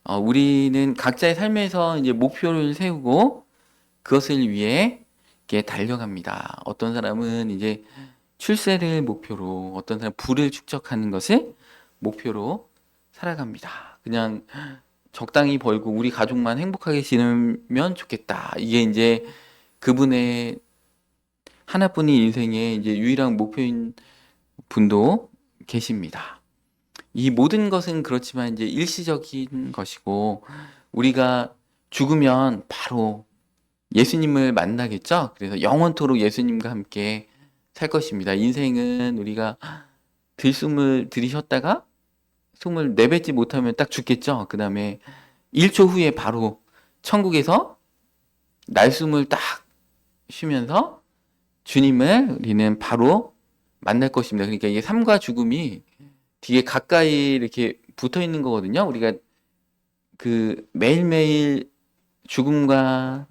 우리는 각자의 삶에서 이제 목표를 세우고 그것을 위해 이렇게 달려갑니다. 어떤 사람은 이제 출세를 목표로, 어떤 사람은 부를 축적하는 것을 목표로 살아갑니다. 그냥 적당히 벌고 우리 가족만 행복하게 지내면 좋겠다. 이게 이제 그분의 하나뿐인 인생의 이제 유일한 목표인 분도 계십니다. 이 모든 것은 그렇지만 이제 일시적인 것이고 우리가 죽으면 바로 예수님을 만나겠죠? 그래서 영원토록 예수님과 함께 살 것입니다. 인생은 우리가 들숨을 들이셨다가 숨을 내뱉지 못하면 딱 죽겠죠? 그 다음에 1초 후에 바로 천국에서 날숨을 딱 쉬면서 주님을 우리는 바로 만날 것입니다. 그러니까 이게 삶과 죽음이 되게 가까이 이렇게 붙어 있는 거거든요. 우리가 그 매일매일 죽음과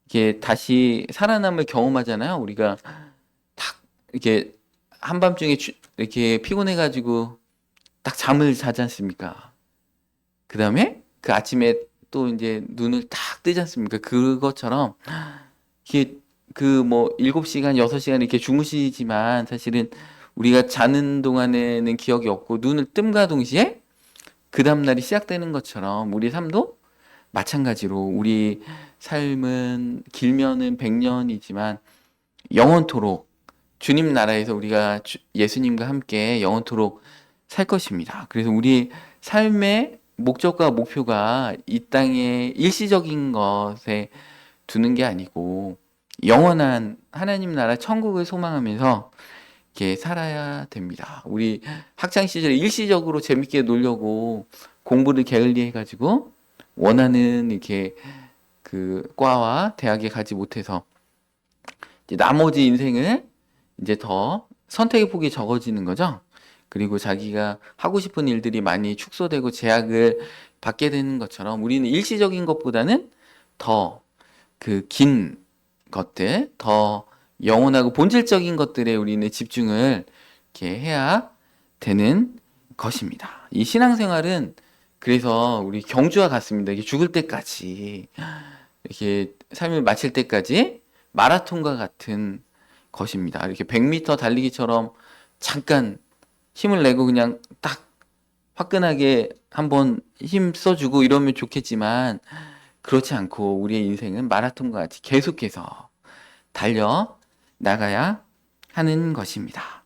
이렇게 다시 살아남을 경험하잖아요. 우리가 딱 이렇게 한밤중에 이렇게 피곤해가지고 딱 잠을 자지 않습니까? 그 다음에 그 아침에 또 이제 눈을 딱 뜨지 않습니까? 그것처럼 이게 그 뭐 7시간, 6시간 이렇게 주무시지만 사실은 우리가 자는 동안에는 기억이 없고 눈을 뜸과 동시에 그 다음날이 시작되는 것처럼 우리 삶도 마찬가지로 우리 삶은 길면은 100년이지만 영원토록 주님 나라에서 우리가 예수님과 함께 영원토록 살 것입니다. 그래서 우리 삶의 목적과 목표가 이 땅의 일시적인 것에 두는 게 아니고 영원한 하나님 나라 천국을 소망하면서 이렇게 살아야 됩니다. 우리 학창 시절에 일시적으로 재밌게 놀려고 공부를 게을리 해가지고 원하는 이렇게 그 과와 대학에 가지 못해서 이제 나머지 인생을 이제 더 선택의 폭이 적어지는 거죠. 그리고 자기가 하고 싶은 일들이 많이 축소되고 제약을 받게 되는 것처럼 우리는 일시적인 것보다는 더 그 긴 것들, 더 영원하고 본질적인 것들에 우리는 집중을 이렇게 해야 되는 것입니다. 이 신앙생활은 그래서 우리 경주와 같습니다. 이게 죽을 때까지 이렇게 삶을 마칠 때까지 마라톤과 같은 것입니다. 이렇게 100m 달리기처럼 잠깐 힘을 내고 그냥 딱 화끈하게 한번 힘 써주고 이러면 좋겠지만 그렇지 않고 우리의 인생은 마라톤과 같이 계속해서 달려 나가야 하는 것입니다.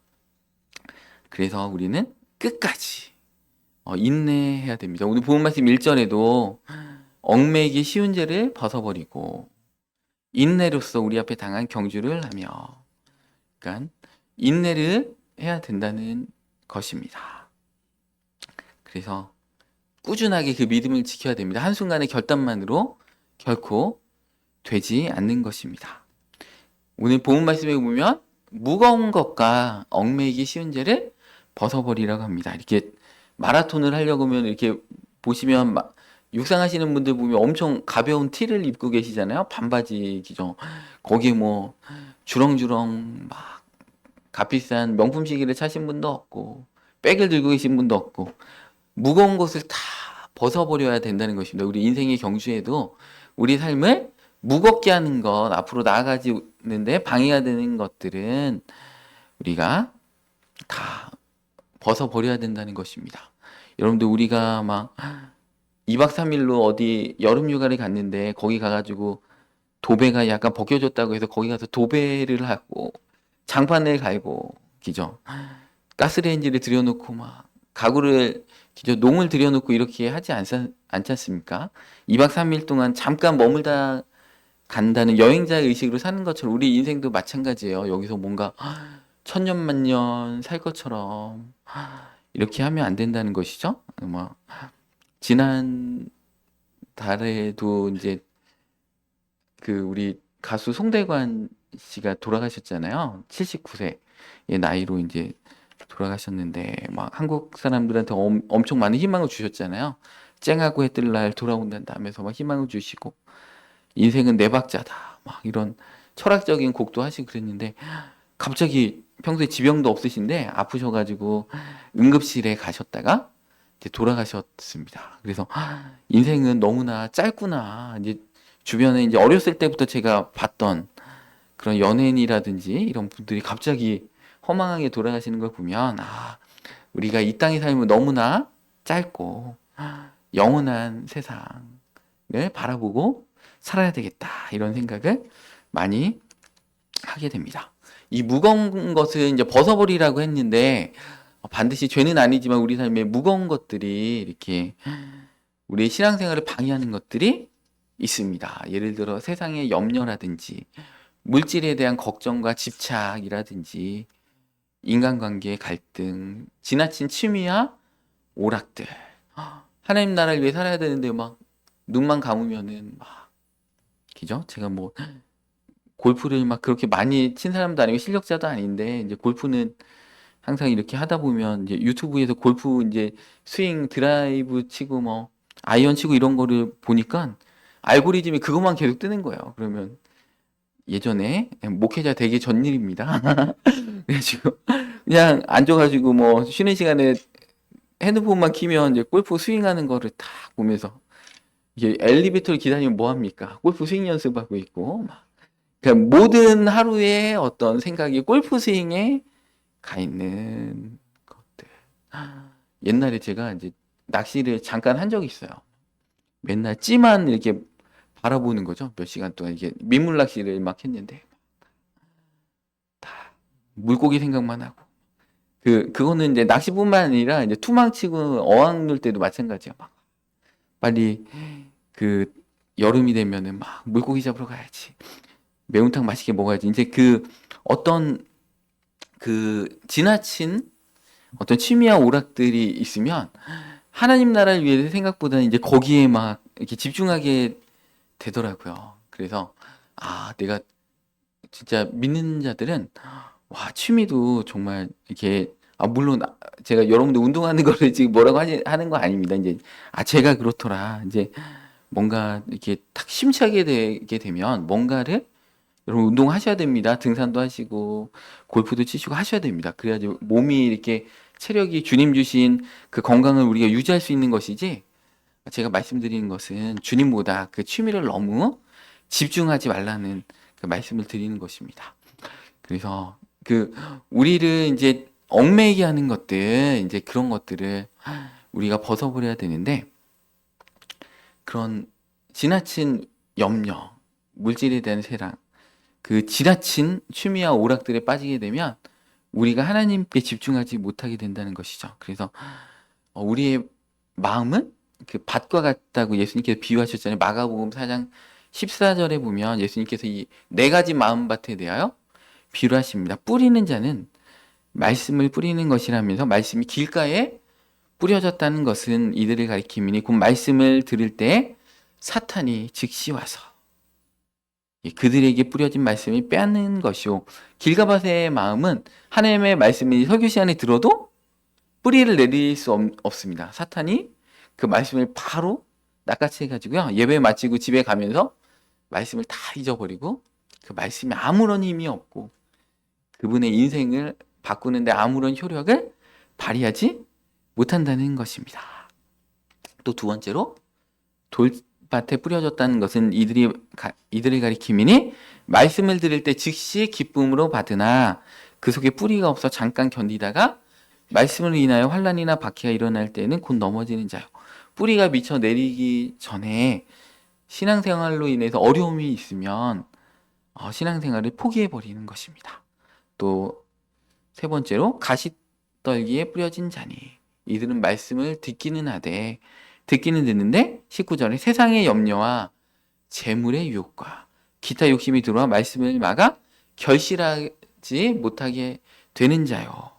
그래서 우리는 끝까지 인내해야 됩니다. 오늘 본문 말씀 1절에도 얽매이기 쉬운 죄를 벗어버리고 인내로서 우리 앞에 당한 경주를 하며, 그러니까 인내를 해야 된다는 것입니다. 그래서 꾸준하게 그 믿음을 지켜야 됩니다. 한순간의 결단만으로 결코 되지 않는 것입니다. 오늘 본문 말씀에 보면 무거운 것과 얽매이기 쉬운 죄를 벗어버리라고 합니다. 이렇게 마라톤을 하려고 하면 이렇게 보시면 육상하시는 분들 보면 엄청 가벼운 티를 입고 계시잖아요. 반바지 기죠. 거기에 뭐 주렁주렁 막 값비싼 명품 시계를 차신 분도 없고 백을 들고 계신 분도 없고 무거운 것을 다 벗어버려야 된다는 것입니다. 우리 인생의 경주에도 우리 삶을 무겁게 하는 것, 앞으로 나아가지는데 방해가 되는 것들은 우리가 다 벗어버려야 된다는 것입니다. 여러분들 우리가 막 2박 3일로 어디 여름 휴가를 갔는데 거기 가가지고 도배가 약간 벗겨졌다고 해서 거기 가서 도배를 하고 장판을 갈고 기죠. 가스레인지를 들여놓고 막 가구를 기죠. 농을 들여놓고 이렇게 하지 않지 않습니까? 2박 3일 동안 잠깐 머물다 간다는 여행자의 의식으로 사는 것처럼 우리 인생도 마찬가지예요. 여기서 뭔가 천년만년 살 것처럼 이렇게 하면 안 된다는 것이죠. 뭐 지난 달에도 이제 그 우리 가수 송대관 씨가 돌아가셨잖아요. 79세의 나이로 이제 돌아가셨는데 막 한국 사람들한테 엄청 많은 희망을 주셨잖아요. 쨍하고 해뜰 날 돌아온다면서 막 희망을 주시고 인생은 네 박자다 막 이런 철학적인 곡도 하시고 그랬는데 갑자기 평소에 지병도 없으신데 아프셔가지고 응급실에 가셨다가 이제 돌아가셨습니다. 그래서 인생은 너무나 짧구나. 이제 주변에 이제 어렸을 때부터 제가 봤던 그런 연예인이라든지 이런 분들이 갑자기 허망하게 돌아가시는 걸 보면 우리가 이 땅의 삶은 너무나 짧고 영원한 세상을 바라보고 살아야 되겠다. 이런 생각을 많이 하게 됩니다. 이 무거운 것은 이제 벗어버리라고 했는데 반드시 죄는 아니지만 우리 삶에 무거운 것들이 이렇게 우리의 신앙생활을 방해하는 것들이 있습니다. 예를 들어 세상의 염려라든지 물질에 대한 걱정과 집착이라든지 인간관계의 갈등, 지나친 취미와 오락들. 하나님 나라를 위해 살아야 되는데 막 눈만 감으면은 막 그죠? 제가 뭐 골프를 막 그렇게 많이 친 사람도 아니고 실력자도 아닌데 이제 골프는 항상 이렇게 하다 보면 이제 유튜브에서 골프 이제 스윙 드라이브 치고 뭐 아이언 치고 이런 거를 보니까 알고리즘이 그것만 계속 뜨는 거예요. 그러면 예전에 목회자 되기 전 일입니다. 그래가지고 그냥 앉아가지고 뭐 쉬는 시간에 핸드폰만 키면 이제 골프 스윙하는 거를 딱 보면서 이게 엘리베이터를 기다리면 뭐 합니까? 골프 스윙 연습하고 있고 막. 그러니까 모든 하루의 어떤 생각이 골프 스윙에 가 있는 것들. 옛날에 제가 이제 낚시를 잠깐 한 적이 있어요. 맨날 찌만 이렇게 바라보는 거죠. 몇 시간 동안 이게 민물 낚시를 막 했는데 다 물고기 생각만 하고. 그거는 이제 낚시뿐만 아니라 이제 투망치고 어항 놀 때도 마찬가지야. 막 빨리 그 여름이 되면은 막 물고기 잡으러 가야지. 매운탕 맛있게 먹어야지. 이제 어떤 지나친 어떤 취미와 오락들이 있으면 하나님 나라를 위해 생각보다는 이제 거기에 막 이렇게 집중하게 되더라고요. 그래서 내가 진짜 믿는 자들은 와 취미도 정말 이렇게 물론 제가 여러분들 운동하는 거를 지금 뭐라고 하는 거 아닙니다. 이제 제가 그렇더라. 이제 뭔가 이렇게 탁 심취하게 되게 되면 뭔가를 여러분 운동하셔야 됩니다. 등산도 하시고 골프도 치시고 하셔야 됩니다. 그래야지 몸이 이렇게 체력이 주님 주신 그 건강을 우리가 유지할 수 있는 것이지. 제가 말씀드리는 것은 주님보다 그 취미를 너무 집중하지 말라는 그 말씀을 드리는 것입니다. 그래서 우리를 이제 얽매이게 하는 것들, 이제 그런 것들을 우리가 벗어버려야 되는데, 그런 지나친 염려, 물질에 대한 사랑, 그 지나친 취미와 오락들에 빠지게 되면 우리가 하나님께 집중하지 못하게 된다는 것이죠. 그래서 우리의 마음은 그 밭과 같다고 예수님께서 비유하셨잖아요. 마가복음 4장 14절에 보면 예수님께서 이 네 가지 마음밭에 대하여 비유를 하십니다. 뿌리는 자는 말씀을 뿌리는 것이라면서 말씀이 길가에 뿌려졌다는 것은 이들을 가리킴이니 곧 말씀을 들을 때 사탄이 즉시 와서 그들에게 뿌려진 말씀이 빼앗는 것이요. 길가밭의 마음은 하나님의 말씀이 설교 시간에 들어도 뿌리를 내릴 수 없습니다. 사탄이 그 말씀을 바로 낚아채 가지고요. 예배 마치고 집에 가면서 말씀을 다 잊어버리고 그 말씀이 아무런 힘이 없고 그분의 인생을 바꾸는데 아무런 효력을 발휘하지 못한다는 것입니다. 또 두 번째로 돌밭에 뿌려졌다는 것은 이들을 가리킴이니 말씀을 들을 때 즉시 기쁨으로 받으나 그 속에 뿌리가 없어 잠깐 견디다가 말씀을 인하여 환난이나 박해가 일어날 때는 곧 넘어지는 자요. 뿌리가 미쳐 내리기 전에 신앙생활로 인해서 어려움이 있으면 신앙생활을 포기해버리는 것입니다. 또 세 번째로 가시떨기에 뿌려진 자니 이들은 말씀을 듣기는 하되 듣기는 듣는데 19절에 세상의 염려와 재물의 유혹과 기타 욕심이 들어와 말씀을 막아 결실하지 못하게 되는 자요.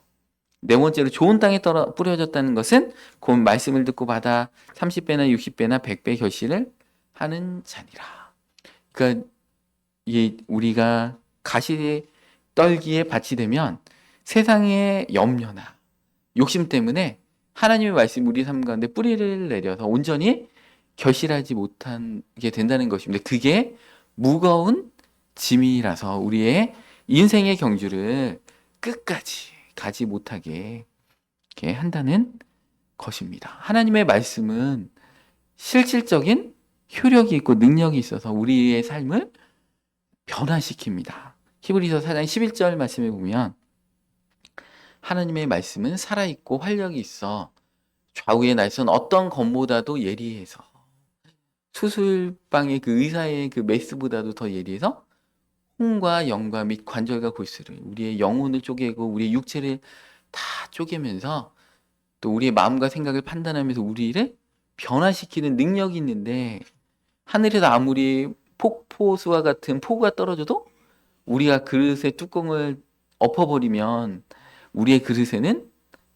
네 번째로 좋은 땅에 뿌려졌다는 것은 곧 말씀을 듣고 받아 30배나 60배나 100배 결실을 하는 자니라. 그러니까 우리가 가시떨기에 밭이 되면 세상의 염려나 욕심 때문에 하나님의 말씀이 우리 삶 가운데 뿌리를 내려서 온전히 결실하지 못하게 된다는 것입니다. 그게 무거운 짐이라서 우리의 인생의 경주를 끝까지 가지 못하게 한다는 것입니다. 하나님의 말씀은 실질적인 효력이 있고 능력이 있어서 우리의 삶을 변화시킵니다. 히브리서 4장 11절 말씀에 보면 하나님의 말씀은 살아있고 활력이 있어 좌우의 날선 어떤 검보다도 예리해서 수술방의 그 의사의 그 메스보다도 더 예리해서 혼과 영과 및 관절과 골수를 우리의 영혼을 쪼개고 우리의 육체를 다 쪼개면서 또 우리의 마음과 생각을 판단하면서 우리를 변화시키는 능력이 있는데 하늘에서 아무리 폭포수와 같은 폭우가 떨어져도 우리가 그릇의 뚜껑을 엎어버리면 우리의 그릇에는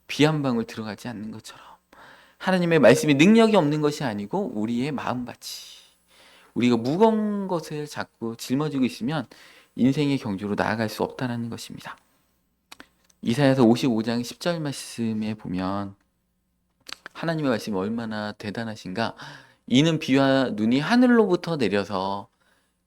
비 한 방울 들어가지 않는 것처럼 하나님의 말씀이 능력이 없는 것이 아니고 우리의 마음밭이 우리가 무거운 것을 자꾸 짊어지고 있으면 인생의 경주로 나아갈 수 없다는 것입니다. 이사야서 55장 10절 말씀에 보면 하나님의 말씀이 얼마나 대단하신가. 이는 비와 눈이 하늘로부터 내려서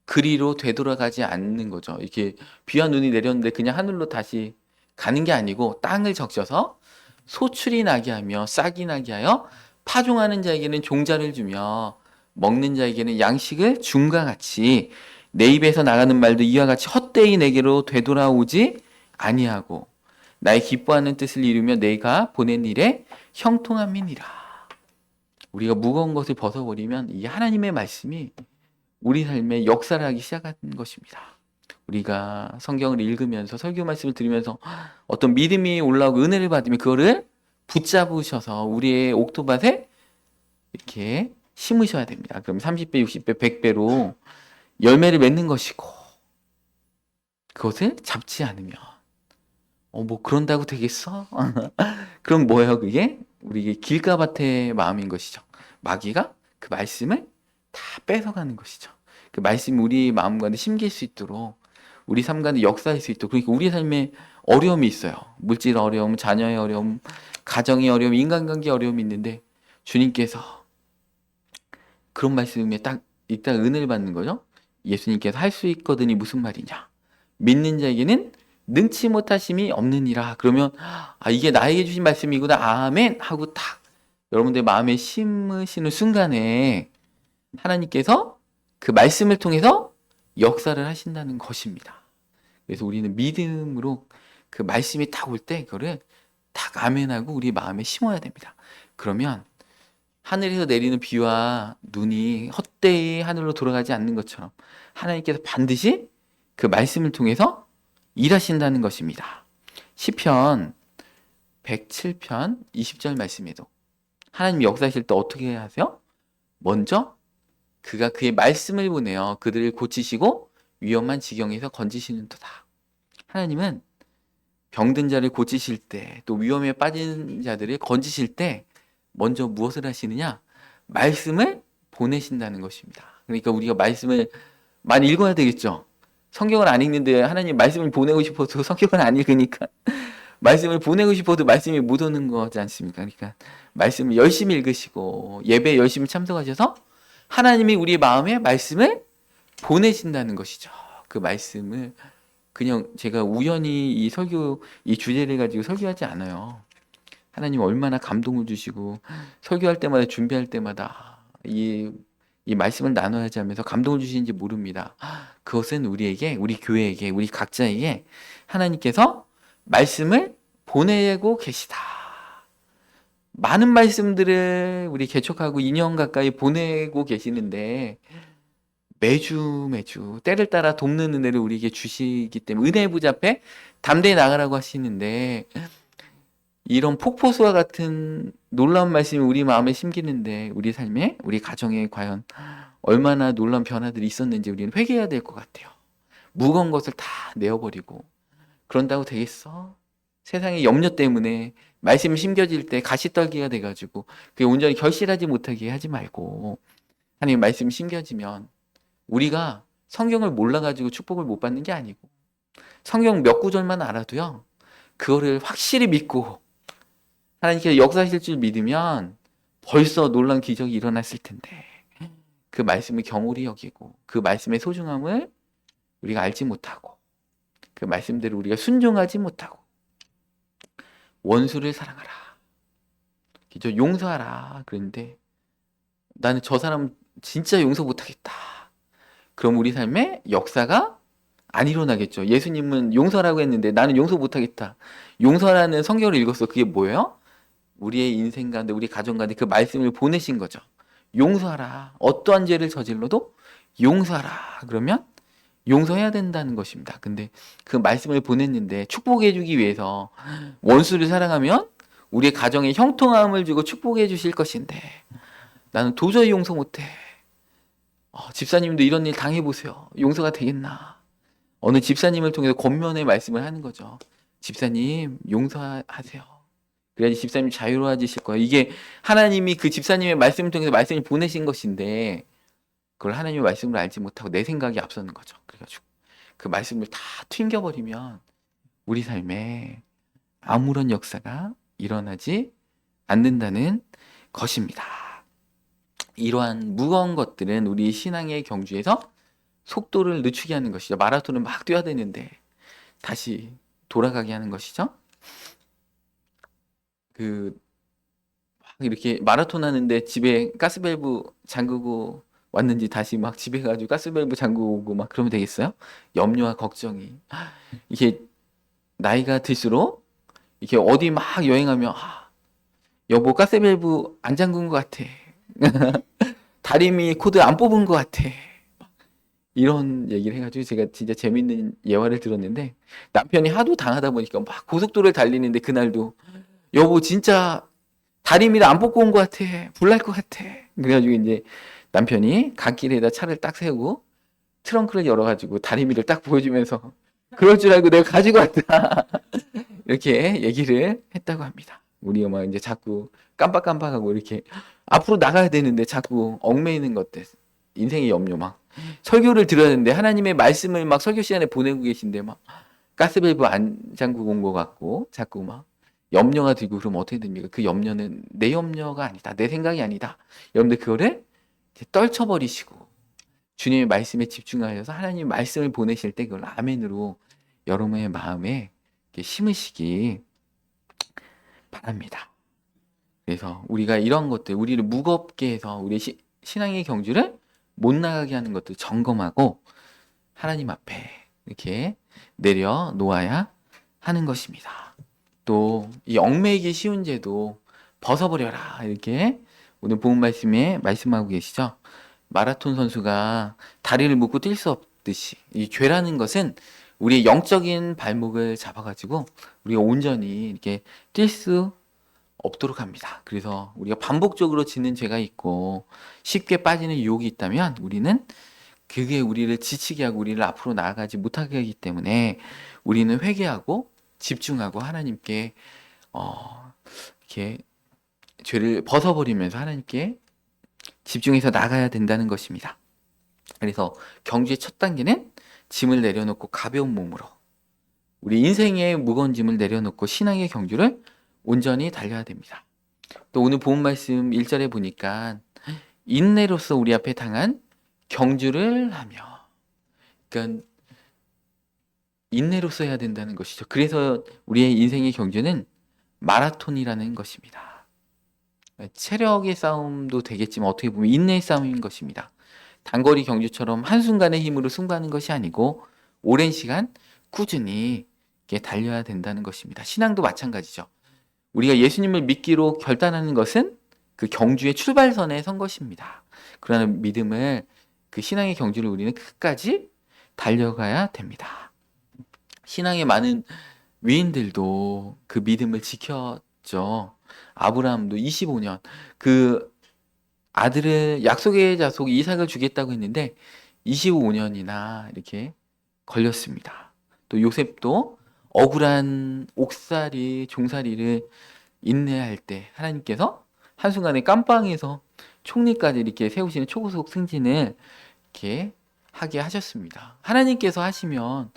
그리로 되돌아가지 않는 거죠. 이렇게 비와 눈이 내렸는데 그냥 하늘로 다시 가는 게 아니고 땅을 적셔서 소출이 나게 하며 싹이 나게 하여 파종하는 자에게는 종자를 주며 먹는 자에게는 양식을 줌과 같이 내 입에서 나가는 말도 이와 같이 헛되이 내게로 되돌아오지 아니하고 나의 기뻐하는 뜻을 이루며 내가 보낸 일에 형통함이니라. 우리가 무거운 것을 벗어버리면 이 하나님의 말씀이 우리 삶에 역사를 하기 시작하는 것입니다. 우리가 성경을 읽으면서 설교 말씀을 들으면서 어떤 믿음이 올라오고 은혜를 받으면 그거를 붙잡으셔서 우리의 옥토밭에 이렇게 심으셔야 됩니다. 그럼 30배, 60배, 100배로 열매를 맺는 것이고 그것을 잡지 않으면 뭐 그런다고 되겠어? 그럼 뭐예요 그게? 우리 길가밭의 마음인 것이죠. 마귀가 그 말씀을 다 뺏어가는 것이죠. 그 말씀이 우리 마음 가운데 심길 수 있도록 우리 삶 가운데 역사할 수 있도록 그러니까 우리 삶에 어려움이 있어요. 물질 어려움, 자녀의 어려움, 가정의 어려움, 인간관계 어려움이 있는데 주님께서 그런 말씀에 딱 일단 은혜를 받는 거죠. 예수님께서 할 수 있거든이 무슨 말이냐. 믿는 자에게는 능치 못하심이 없느니라. 그러면 이게 나에게 주신 말씀이구나. 아멘 하고 딱 여러분들 마음에 심으시는 순간에 하나님께서 그 말씀을 통해서 역사를 하신다는 것입니다. 그래서 우리는 믿음으로 그 말씀이 딱 올 때 그거를 딱 아멘하고 우리 마음에 심어야 됩니다. 그러면 하늘에서 내리는 비와 눈이 헛되이 하늘로 돌아가지 않는 것처럼 하나님께서 반드시 그 말씀을 통해서 일하신다는 것입니다. 시편 107편 20절 말씀에도 하나님 역사하실 때 어떻게 하세요? 먼저 그가 그의 말씀을 보내어 그들을 고치시고 위험한 지경에서 건지시는도다. 하나님은 병든 자를 고치실 때 또 위험에 빠진 자들을 건지실 때 먼저 무엇을 하시느냐? 말씀을 보내신다는 것입니다. 그러니까 우리가 말씀을 많이 읽어야 되겠죠. 성경을 안 읽는데 하나님 말씀을 보내고 싶어도 성경을 안 읽으니까 말씀을 보내고 싶어도 말씀이 못 오는 거지 않습니까? 그러니까 말씀을 열심히 읽으시고 예배에 열심히 참석하셔서 하나님이 우리 마음에 말씀을 보내신다는 것이죠. 그 말씀을 그냥 제가 우연히 이 주제를 가지고 설교하지 않아요. 하나님 얼마나 감동을 주시고 설교할 때마다 준비할 때마다 이 말씀을 나눠야지 하면서 감동을 주시는지 모릅니다. 그것은 우리에게, 우리 교회에게, 우리 각자에게 하나님께서 말씀을 보내고 계시다. 많은 말씀들을 우리 개척하고 2년 가까이 보내고 계시는데 매주 때를 따라 돕는 은혜를 우리에게 주시기 때문에 은혜의 부자 앞에 담대히 나가라고 하시는데 이런 폭포수와 같은 놀라운 말씀이 우리 마음에 심기는데 우리 삶에 우리 가정에 과연 얼마나 놀라운 변화들이 있었는지 우리는 회개해야 될 것 같아요. 무거운 것을 다 내어버리고 그런다고 되겠어? 세상의 염려 때문에 말씀이 심겨질 때 가시떨기가 돼가지고 그게 온전히 결실하지 못하게 하지 말고 하나님 말씀이 심겨지면 우리가 성경을 몰라가지고 축복을 못 받는 게 아니고 성경 몇 구절만 알아도요 그거를 확실히 믿고 하나님께서 역사하실 줄 믿으면 벌써 놀라운 기적이 일어났을 텐데 그 말씀을 경홀히 여기고 그 말씀의 소중함을 우리가 알지 못하고 그 말씀대로 우리가 순종하지 못하고 원수를 사랑하라 그죠? 용서하라. 그런데 나는 저 사람 진짜 용서 못하겠다. 그럼 우리 삶에 역사가 안 일어나겠죠. 예수님은 용서라고 했는데 나는 용서 못하겠다. 용서라는 성경을 읽었어. 그게 뭐예요? 우리의 인생 가운데, 우리 가정 가운데 그 말씀을 보내신 거죠. 용서하라. 어떠한 죄를 저질러도 용서하라. 그러면 용서해야 된다는 것입니다. 근데 그 말씀을 보냈는데 축복해 주기 위해서 원수를 사랑하면 우리의 가정에 형통함을 주고 축복해 주실 것인데 나는 도저히 용서 못해. 집사님도 이런 일 당해보세요. 용서가 되겠나? 어느 집사님을 통해서 권면의 말씀을 하는 거죠. 집사님, 용서하세요. 그래야지 집사님 자유로워지실 거예요. 이게 하나님이 그 집사님의 말씀을 통해서 말씀을 보내신 것인데 그걸 하나님의 말씀을 알지 못하고 내 생각이 앞서는 거죠. 그래가지고 그 말씀을 다 튕겨버리면 우리 삶에 아무런 역사가 일어나지 않는다는 것입니다. 이러한 무거운 것들은 우리 신앙의 경주에서 속도를 늦추게 하는 것이죠. 마라톤을 막 뛰어야 되는데 다시 돌아가게 하는 것이죠. 그 막 이렇게 마라톤 하는데 집에 가스밸브 잠그고 왔는지 다시 막 집에 가지고 가스밸브 잠그고 오고 막 그러면 되겠어요? 염려와 걱정이 이게 나이가 들수록 이렇게 어디 막 여행하면 여보 가스밸브 안 잠근 것 같아. 다리미 코드 안 뽑은 것 같아. 이런 얘기를 해가지고 제가 진짜 재밌는 예화를 들었는데 남편이 하도 당하다 보니까 막 고속도로를 달리는데 그날도 여보 진짜 다리미를 안 뽑고 온 것 같아. 불날 것 같아. 그래가지고 이제 남편이 갓길에다 차를 딱 세우고 트렁크를 열어가지고 다리미를 딱 보여주면서 그럴 줄 알고 내가 가지고 왔다. 이렇게 얘기를 했다고 합니다. 우리 엄마 이제 자꾸 깜빡깜빡하고 이렇게 앞으로 나가야 되는데 자꾸 얽매이는 것들. 인생의 염려 막. 설교를 들어야 되는데 하나님의 말씀을 막 설교 시간에 보내고 계신데 막 가스밸브 안 잠그고 온 것 같고 자꾸 막 염려가 들고 그러면 어떻게 됩니까? 그 염려는 내 염려가 아니다. 내 생각이 아니다. 여러분들 그거를 이제 떨쳐버리시고 주님의 말씀에 집중하셔서 하나님의 말씀을 보내실 때 그걸 아멘으로 여러분의 마음에 이렇게 심으시기 바랍니다. 그래서 우리가 이런 것들, 우리를 무겁게 해서 우리 신앙의 경주를 못 나가게 하는 것들 점검하고 하나님 앞에 이렇게 내려놓아야 하는 것입니다. 또 이 얽매이기 쉬운 죄도 벗어버려라 이렇게 오늘 본문 말씀에 말씀하고 계시죠. 마라톤 선수가 다리를 묶고 뛸 수 없듯이 이 죄라는 것은 우리의 영적인 발목을 잡아가지고 우리가 온전히 이렇게 뛸 수 없도록 합니다. 그래서 우리가 반복적으로 짓는 죄가 있고 쉽게 빠지는 유혹이 있다면 우리는 그게 우리를 지치게 하고 우리를 앞으로 나아가지 못하게 하기 때문에 우리는 회개하고 집중하고 하나님께 이렇게 죄를 벗어버리면서 하나님께 집중해서 나가야 된다는 것입니다. 그래서 경주의 첫 단계는 짐을 내려놓고 가벼운 몸으로 우리 인생의 무거운 짐을 내려놓고 신앙의 경주를 온전히 달려야 됩니다. 또 오늘 본 말씀 1절에 보니까 인내로서 우리 앞에 당한 경주를 하며 그러니까 인내로서 해야 된다는 것이죠. 그래서 우리의 인생의 경주는 마라톤이라는 것입니다. 체력의 싸움도 되겠지만 어떻게 보면 인내의 싸움인 것입니다. 단거리 경주처럼 한순간의 힘으로 승부하는 것이 아니고 오랜 시간 꾸준히 달려야 된다는 것입니다. 신앙도 마찬가지죠. 우리가 예수님을 믿기로 결단하는 것은 그 경주의 출발선에 선 것입니다. 그러한 믿음을 그 신앙의 경주를 우리는 끝까지 달려가야 됩니다. 신앙의 많은 위인들도 그 믿음을 지켰죠. 아브라함도 25년 그 아들을 약속의 자손 이삭을 주겠다고 했는데 25년이나 이렇게 걸렸습니다. 또 요셉도 억울한 옥살이 종살이를 인내할 때 하나님께서 한순간에 깜빵에서 총리까지 이렇게 세우시는 초고속 승진을 이렇게 하게 하셨습니다. 하나님께서 하시면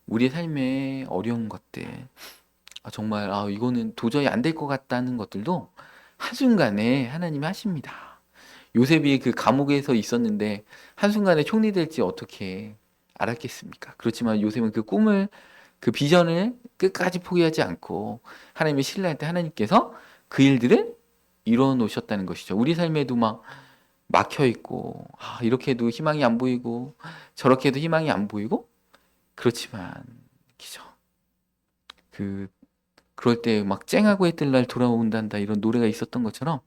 우리의 삶에 어려운 것들 정말 이거는 도저히 안 될 것 같다는 것들도 한순간에 하나님이 하십니다. 요셉이 그 감옥에서 있었는데 한순간에 총리 될지 어떻게 알았겠습니까? 그렇지만 요셉은 그 꿈을 그 비전을 끝까지 포기하지 않고 하나님의 신뢰할 때 하나님께서 그 일들을 이뤄 놓으셨다는 것이죠. 우리 삶에도 막 막혀 있고, 이렇게 해도 희망이 안 보이고, 저렇게 해도 희망이 안 보이고, 그렇지만, 그죠. 그, 그럴 때 막 쨍하고 해뜰 날 돌아온단다 이런 노래가 있었던 것처럼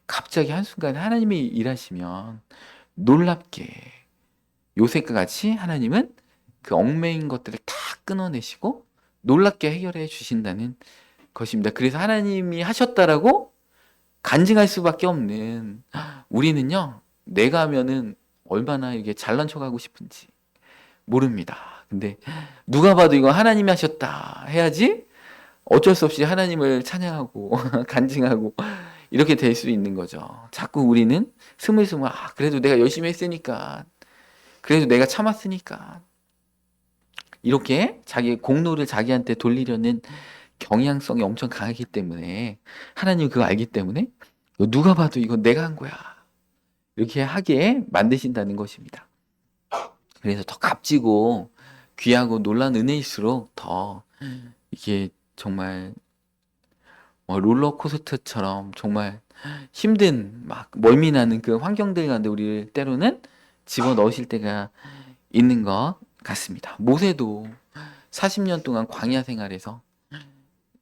갑자기 한순간에 하나님이 일하시면 놀랍게 요셉과 같이 하나님은 그 얽매인 것들을 다 끊어내시고 놀랍게 해결해 주신다는 것입니다. 그래서 하나님이 하셨다라고 간증할 수밖에 없는 우리는요, 내가 하면은 얼마나 이게 잘난 척하고 싶은지 모릅니다. 근데 누가 봐도 이거 하나님이 하셨다 해야지 어쩔 수 없이 하나님을 찬양하고 간증하고 이렇게 될 수 있는 거죠. 자꾸 우리는 스물스물 그래도 내가 열심히 했으니까 그래도 내가 참았으니까 이렇게 자기 공로를 자기한테 돌리려는 경향성이 엄청 강하기 때문에 하나님 그거 알기 때문에 누가 봐도 이건 내가 한 거야 이렇게 하게 만드신다는 것입니다. 그래서 더 값지고 귀하고 놀라운 은혜일수록 더 이게 정말 롤러코스터처럼 정말 힘든 막 멀미나는 그 환경들 가운데 우리를 때로는 집어넣으실 때가 있는 것 같습니다. 모세도 40년 동안 광야 생활에서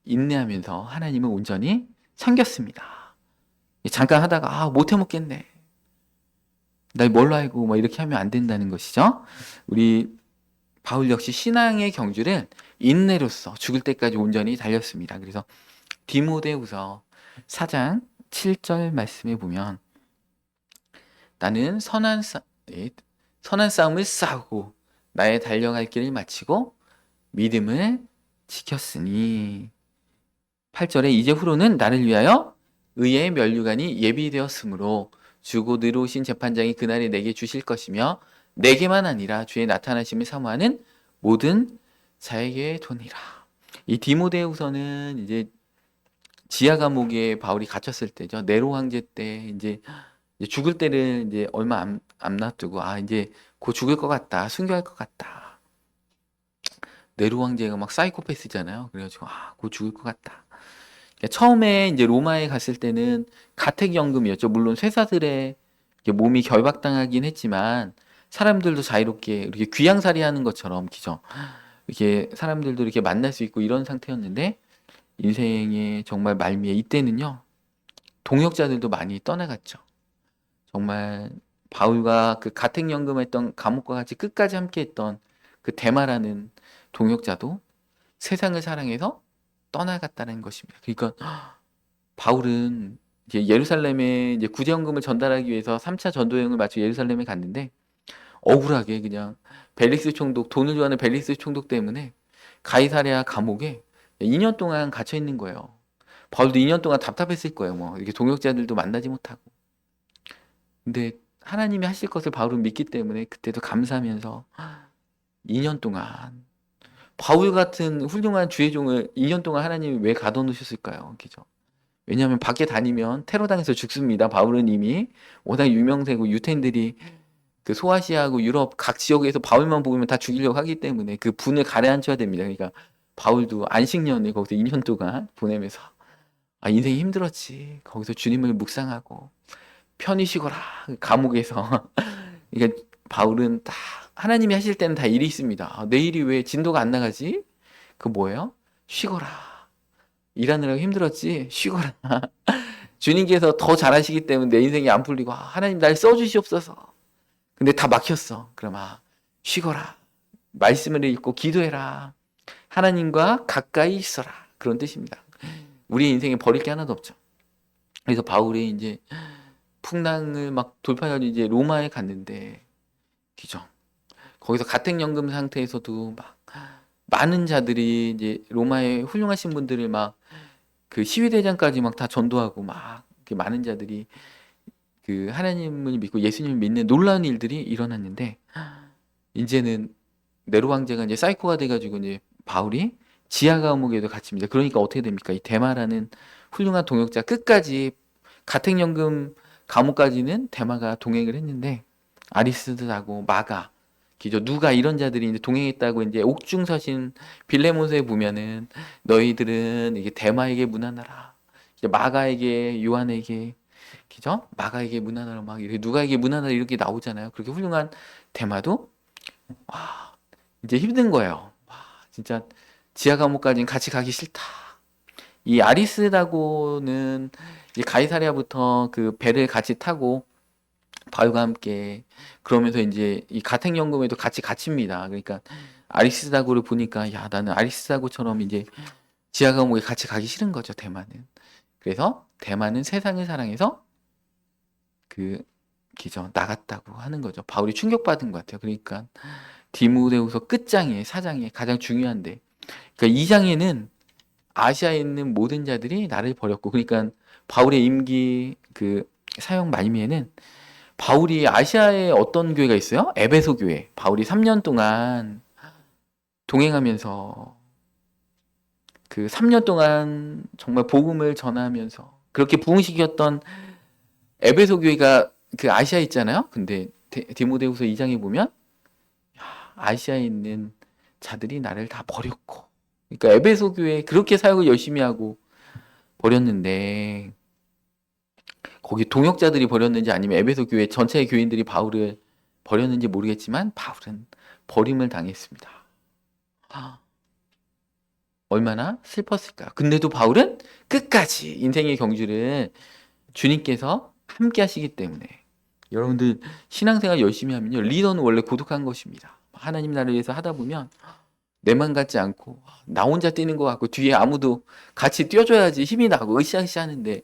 인내하면서 하나님을 온전히 섬겼습니다. 잠깐 하다가 못해 먹겠네. 날 뭘로 알고 막 이렇게 하면 안 된다는 것이죠. 우리 바울 역시 신앙의 경주를 인내로서 죽을 때까지 온전히 달렸습니다. 그래서 디모데후서 4장 7절 말씀에 보면 나는 선한 싸움을 싸우고 나의 달려갈 길을 마치고 믿음을 지켰으니 8절에 이제 후로는 나를 위하여 의의 면류관이 예비되었으므로 주고 의로우신 재판장이 그날에 내게 주실 것이며 내게만 아니라 주의 나타나심을 사모하는 모든 자에게 도니라. 이 디모데후서는 이제 지하 감옥에 바울이 갇혔을 때죠. 네로 황제 때 이제 죽을 때를 이제 얼마 안 놔두고 이제 곧 죽을 것 같다, 순교할 것 같다. 네로 황제가 막 사이코패스잖아요. 그래가지고 곧 죽을 것 같다. 그러니까 처음에 이제 로마에 갔을 때는 가택연금이었죠. 물론 쇠사들의 몸이 결박당하긴 했지만 사람들도 자유롭게 이렇게 귀양살이하는 것처럼 기죠. 이렇게 사람들도 이렇게 만날 수 있고 이런 상태였는데 인생의 정말 말미에 이때는요 동역자들도 많이 떠나갔죠. 정말 바울과 그 가택연금했던 감옥과 같이 끝까지 함께했던 그 데마라는 동역자도 세상을 사랑해서 떠나갔다는 것입니다. 그러니까 바울은 이제 예루살렘에 이제 구제연금을 전달하기 위해서 3차 전도 여행을 마치고 예루살렘에 갔는데 억울하게 그냥 벨릭스 총독 돈을 좋아하는 벨릭스 총독 때문에 가이사랴 감옥에 2년 동안 갇혀 있는 거예요. 바울도 2년 동안 답답했을 거예요. 뭐 이렇게 동역자들도 만나지 못하고. 근데 하나님이 하실 것을 바울은 믿기 때문에 그때도 감사하면서 2년 동안 바울 같은 훌륭한 주의 종을 2년 동안 하나님이 왜 가둬놓으셨을까요? 그죠? 왜냐하면 밖에 다니면 테러당해서 죽습니다. 바울은 이미 워낙 유명세고 유태인들이 그 소아시아하고 유럽 각 지역에서 바울만 보면 다 죽이려고 하기 때문에 그 분을 가라앉혀야 됩니다. 그러니까 바울도 안식년을 거기서 2년 동안 보내면서 인생이 힘들었지. 거기서 주님을 묵상하고 편히 쉬거라. 감옥에서. 그러니까 바울은 다 하나님이 하실 때는 다 일이 있습니다. 내일이 왜 진도가 안 나가지? 그 뭐예요? 쉬거라. 일하느라고 힘들었지? 쉬거라. 주님께서 더 잘하시기 때문에 내 인생이 안 풀리고 하나님 날 써주시옵소서. 근데 다 막혔어. 그럼 쉬거라. 말씀을 읽고 기도해라. 하나님과 가까이 있어라. 그런 뜻입니다. 우리 인생에 버릴 게 하나도 없죠. 그래서 바울이 이제 풍랑을 막 돌파해가지고 이제 로마에 갔는데, 그죠? 거기서 가택연금 상태에서도 막 많은 자들이 이제 로마의 훌륭하신 분들을 막 그 시위대장까지 막 다 전도하고 막 많은 자들이 그 하나님을 믿고 예수님을 믿는 놀라운 일들이 일어났는데 이제는 네로 황제가 이제 사이코가 돼가지고 이제 바울이 지하 감옥에도 갇힙니다. 그러니까 어떻게 됩니까? 이 데마라는 훌륭한 동역자 끝까지 가택연금 감옥까지는 데마가 동행을 했는데 아리스드하고 마가 기죠 누가 이런 자들이 이제 동행했다고 이제 옥중서신 빌레몬서에 보면은 너희들은 이게 데마에게 문안하라. 이제 마가에게 요한에게 그죠? 마가에게 문하나로 막 이렇게 누가에게 문하나로 이렇게 나오잖아요. 그렇게 훌륭한 대마도 와 이제 힘든 거예요. 와 진짜 지하 감옥까지는 같이 가기 싫다. 이 아리스다고는 이제 가이사랴부터 그 배를 같이 타고 바울과 함께 그러면서 이제 이 가택연금에도 같이 갇힙니다. 그러니까 아리스다고를 보니까 야 나는 아리스다고처럼 이제 지하 감옥에 같이 가기 싫은 거죠 대만은. 그래서 대만은 세상을 사랑해서 그 기죠 나갔다고 하는 거죠. 바울이 충격받은 것 같아요. 그러니까 디모데후서 끝장에 사장에 가장 중요한데 그러니까 2장에는 아시아에 있는 모든 자들이 나를 버렸고 그러니까 바울의 임기 그 사역 말미에는 바울이 아시아에 어떤 교회가 있어요? 에베소 교회. 바울이 3년 동안 동행하면서 그 3년 동안 정말 복음을 전하면서 그렇게 부흥시켰던 에베소 교회가 그 아시아에 있잖아요. 근데 디모데후서 2장에 보면 아시아에 있는 자들이 나를 다 버렸고 그러니까 에베소 교회 그렇게 사역을 열심히 하고 버렸는데 거기 동역자들이 버렸는지 아니면 에베소 교회 전체의 교인들이 바울을 버렸는지 모르겠지만 바울은 버림을 당했습니다. 얼마나 슬펐을까. 근데도 바울은 끝까지 인생의 경주를 주님께서 함께 하시기 때문에 여러분들 신앙생활 열심히 하면요. 리더는 원래 고독한 것입니다. 하나님 나라를 위해서 하다 보면 내만 같지 않고 나 혼자 뛰는 것 같고 뒤에 아무도 같이 뛰어줘야지 힘이 나고 으쌰으쌰 하는데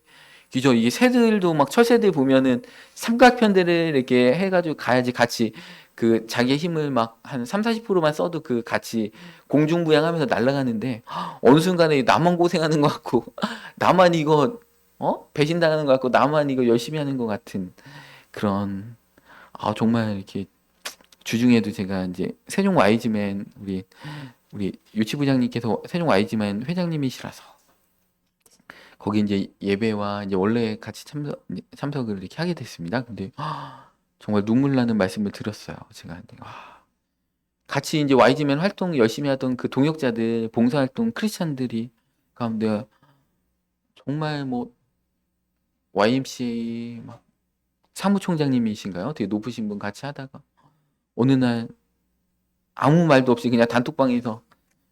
그죠? 이게 새들도 막 철새들 보면은 삼각편대를 이렇게 해가지고 가야지 같이 그 자기의 힘을 막 한 3, 40%만 써도 그 같이 공중부양하면서 날아가는데 어느 순간에 나만 고생하는 것 같고 나만 이거 배신당하는 것 같고 나만 이거 열심히 하는 것 같은 그런 정말 이렇게 주중에도 제가 이제 세종 와이즈맨 우리 유치부장님께서 세종 와이즈맨 회장님이시라서 거기 이제 예배와 이제 원래 같이 참석을 이렇게 하게 됐습니다. 근데 정말 눈물 나는 말씀을 들었어요. 제가 같이 이제 YG맨 활동 열심히 하던 그 동역자들, 봉사활동 크리스찬들이 가운데 정말 뭐 YMCA 막 사무총장님이신가요? 되게 높으신 분 같이 하다가 어느 날 아무 말도 없이 그냥 단톡방에서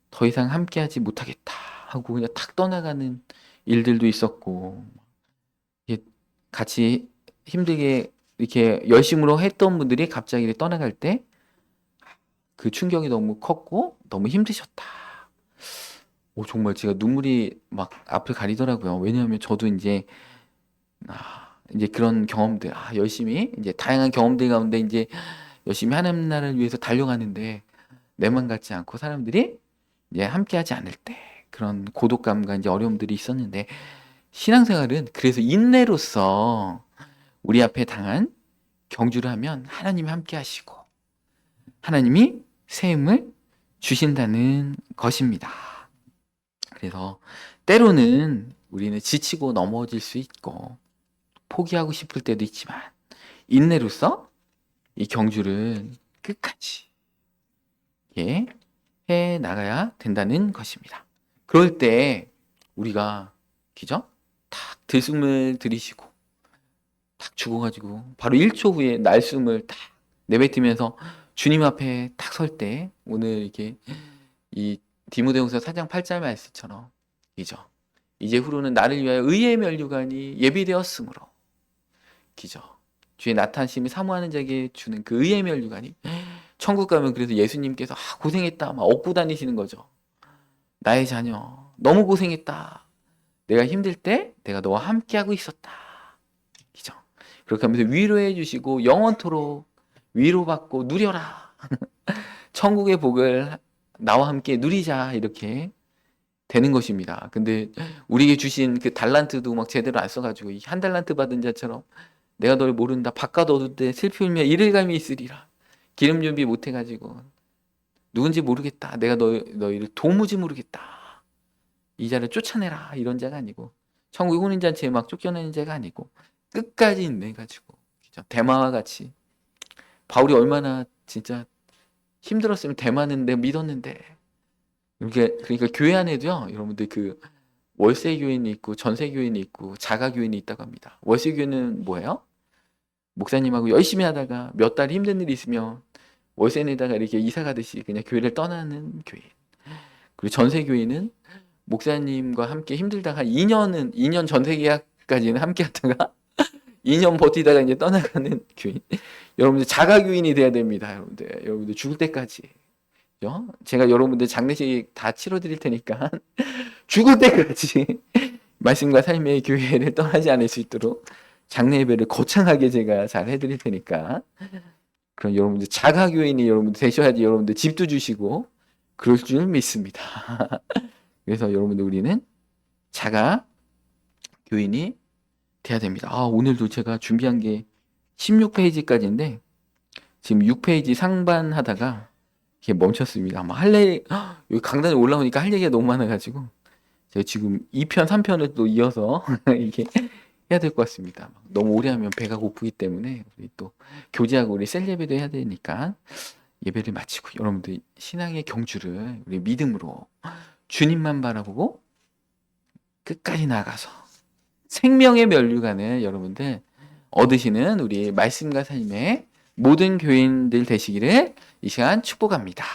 더 이상 함께하지 못하겠다 하고 그냥 탁 떠나가는 일들도 있었고 이게 같이 힘들게 이렇게 열심으로 했던 분들이 갑자기 이렇게 떠나갈 때 그 충격이 너무 컸고 너무 힘드셨다. 정말 제가 눈물이 막 앞을 가리더라고요. 왜냐하면 저도 이제 그런 경험들, 열심히 이제 다양한 경험들 가운데 이제 열심히 하나님 나라를 위해서 달려가는데 내만 같지 않고 사람들이 이제 함께하지 않을 때 그런 고독감과 이제 어려움들이 있었는데 신앙생활은 그래서 인내로서 우리 앞에 당한 경주를 하면 하나님이 함께 하시고 하나님이 새 힘을 주신다는 것입니다. 그래서 때로는 우리는 지치고 넘어질 수 있고 포기하고 싶을 때도 있지만 인내로서 이 경주를 끝까지 해 나가야 된다는 것입니다. 그럴 때 우리가 그죠? 탁 들숨을 들이쉬고 탁 죽어가지고 바로 1초 후에 날숨을 탁 내뱉으면서 주님 앞에 딱 설 때 오늘 이렇게 이 디모데후서 4장 8절 말씀처럼 이죠. 이제 후로는 나를 위하여 의의 면류관이 예비되었으므로 기죠. 주의 나타나심을 사모하는 자에게 주는 그 의의 면류관이 천국 가면 그래서 예수님께서 고생했다 막 얻고 다니시는 거죠. 나의 자녀 너무 고생했다. 내가 힘들 때 내가 너와 함께하고 있었다. 기죠. 그렇게 하면서 위로해 주시고 영원토록 위로받고 누려라. 천국의 복을 나와 함께 누리자 이렇게 되는 것입니다. 근데 우리에게 주신 그 달란트도 막 제대로 안 써가지고 이 한 달란트 받은 자처럼 내가 너를 모른다. 바깥 어두울 때 슬피 울며 이를감이 있으리라. 기름 준비 못 해가지고 누군지 모르겠다. 내가 너희를 도무지 모르겠다. 이 자를 쫓아내라. 이런 자가 아니고 천국의 혼인잔치에 막 쫓겨내는 자가 아니고 끝까지 인내가지고 대마와 같이 바울이 얼마나 진짜 힘들었으면 대마는 내가 믿었는데 이렇게 그러니까 교회 안에도요 여러분들 그 월세 교인이 있고 전세 교인이 있고 자가 교인이 있다고 합니다. 월세 교인은 뭐예요? 목사님하고 열심히 하다가 몇 달 힘든 일이 있으면 월세 내다가 이렇게 이사 가듯이 그냥 교회를 떠나는 교인. 그리고 전세 교인은 목사님과 함께 힘들다가 2년 전세 계약까지는 함께 하다가 2년 버티다가 이제 떠나가는 교인. 여러분들 자가 교인이 돼야 됩니다. 여러분들 죽을 때까지. 그죠? 제가 여러분들 장례식 다 치러 드릴 테니까 죽을 때까지 말씀과 삶의 교회를 떠나지 않을 수 있도록 장례 예배를 거창하게 제가 잘 해드릴 테니까 그럼 여러분들 자가 교인이 여러분들 되셔야지 여러분들 집도 주시고 그럴 줄 믿습니다. 그래서 여러분들 우리는 자가 교인이 돼야 됩니다. 오늘도 제가 준비한 게 16페이지까지인데 지금 6페이지 상반 하다가 이렇게 멈췄습니다. 아마 여기 강단에 올라오니까 할 얘기가 너무 많아가지고 제가 지금 2편, 3편을 또 이어서 이게 해야 될 것 같습니다. 너무 오래 하면 배가 고프기 때문에 우리 또 교제하고 우리 셀 예배도 해야 되니까 예배를 마치고 여러분들 신앙의 경주를 우리 믿음으로 주님만 바라보고 끝까지 나아가서 생명의 면류관을 여러분들 얻으시는 우리 말씀과 삶의 모든 교인들 되시기를 이 시간 축복합니다.